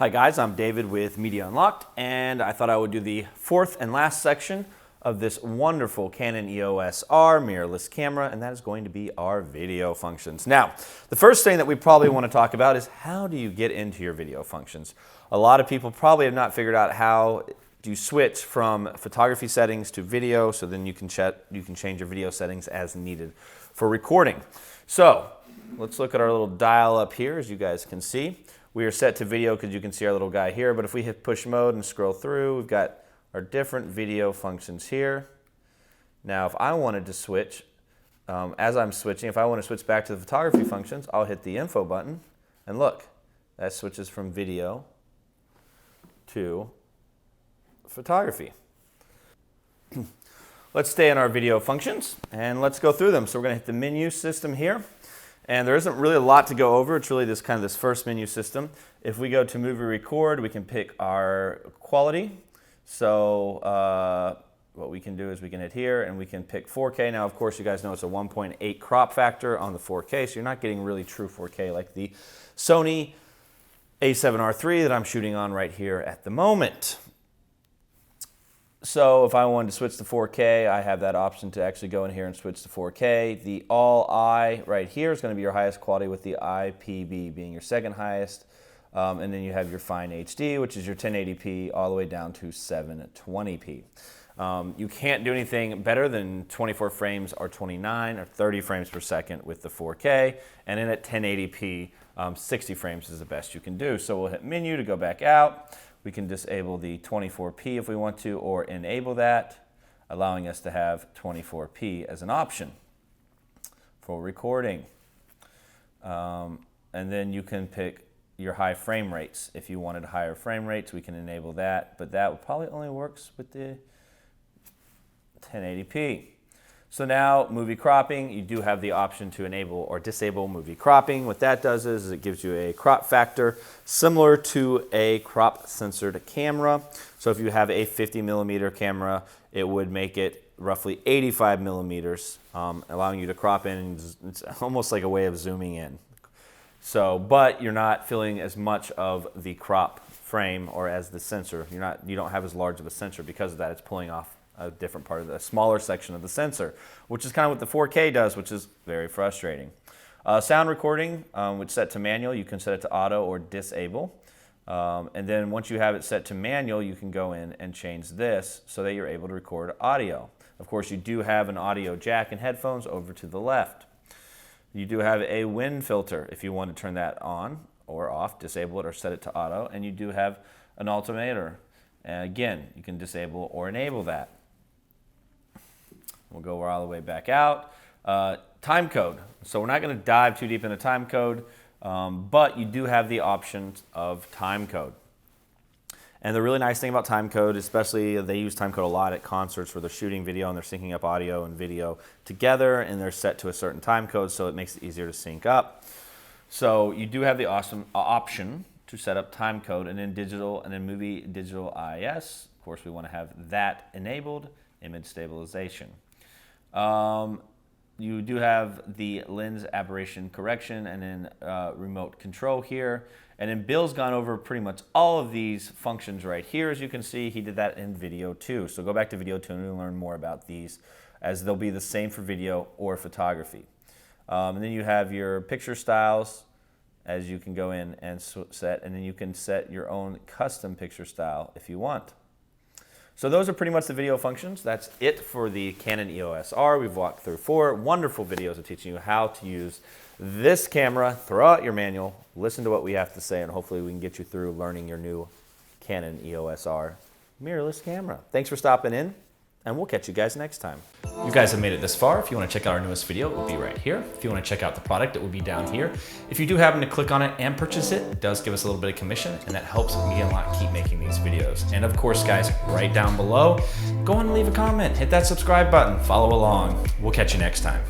Hi guys, I'm David with Media Unlocked, and I thought I would do the fourth and last section of this wonderful Canon EOS R mirrorless camera, and that is going to be our video functions. Now, the first thing that we probably want to talk about is how do you get into your video functions? A lot of people probably have not figured out how to switch from photography settings to video, so then you can change your video settings as needed for recording. So, let's look at our little dial up here, as you guys can see. We are set to video because you can see our little guy here, but if we hit push mode and scroll through, we've got our different video functions here. Now, if I wanted to switch, as I'm switching, if I want to switch back to the photography functions, I'll hit the info button, and look, that switches from video to photography. Let's stay in our video functions, and let's go through them. So we're going to hit the menu system here. And there isn't really a lot to go over. It's really this kind of this first menu system. If we go to movie record, we can pick our quality. So what we can do is we can hit here and we can pick 4K. Now, of course, you guys know it's a 1.8 crop factor on the 4K, so you're not getting really true 4K like the Sony a7R III that I'm shooting on right here at the moment. So if I wanted to switch to 4K, I have that option to actually go in here and switch to 4K. The All-I right here is going to be your highest quality, with the IPB being your second highest. And then you have your Fine HD, which is your 1080p all the way down to 720p. You can't do anything better than 24 frames or 29 or 30 frames per second with the 4K. And then at 1080p, 60 frames is the best you can do. So we'll hit menu to go back out. We can disable the 24p if we want to, or enable that, allowing us to have 24p as an option for recording. And then you can pick your high frame rates. If you wanted higher frame rates, we can enable that, but that probably only works with the 1080p. So now, movie cropping, you do have the option to enable or disable movie cropping. What that does is it gives you a crop factor similar to a crop censored camera. So if you have a 50mm camera, it would make it roughly 85 millimeters, allowing you to crop in, and it's almost like a way of zooming in. So, but you're not feeling as much of the crop frame or as the sensor. You don't have as large of a sensor because of that. It's pulling off a different part of the smaller section of the sensor, which is kind of what the 4K does, which is very frustrating. Sound recording, which is set to manual, you can set it to auto or disable. And then once you have it set to manual, you can go in and change this so that you're able to record audio. Of course, you do have an audio jack and headphones over to the left. You do have a wind filter if you want to turn that on or off, disable it or set it to auto. And you do have an altimeter. And again, you can disable or enable that. We'll go all the way back out. Time code. So we're not going to dive too deep into time code, but you do have the option of time code. And the really nice thing about time code, especially they use time code a lot at concerts where they're shooting video and they're syncing up audio and video together, and they're set to a certain time code, so it makes it easier to sync up. So you do have the awesome option to set up time code, and then digital, and then movie digital IS. Of course, we want to have that enabled. Image stabilization. You do have the lens aberration correction and then remote control here. And then Bill's gone over pretty much all of these functions right here. As you can see, he did that in video 2. So go back to video 2 and learn more about these, as they'll be the same for video or photography. And then you have your picture styles, as you can go in and set, and then you can set your own custom picture style if you want. So those are pretty much the video functions. That's it for the Canon EOS R. We've walked through 4 wonderful videos of teaching you how to use this camera. Throw out your manual, listen to what we have to say, and hopefully we can get you through learning your new Canon EOS R mirrorless camera. Thanks for stopping in, and we'll catch you guys next time. You guys have made it this far. If you want to check out our newest video, it will be right here. If you want to check out the product, it will be down here. If you do happen to click on it and purchase it, it does give us a little bit of commission, and that helps me a lot keep making these videos. And of course, guys, right down below, go on and leave a comment, hit that subscribe button, follow along. We'll catch you next time.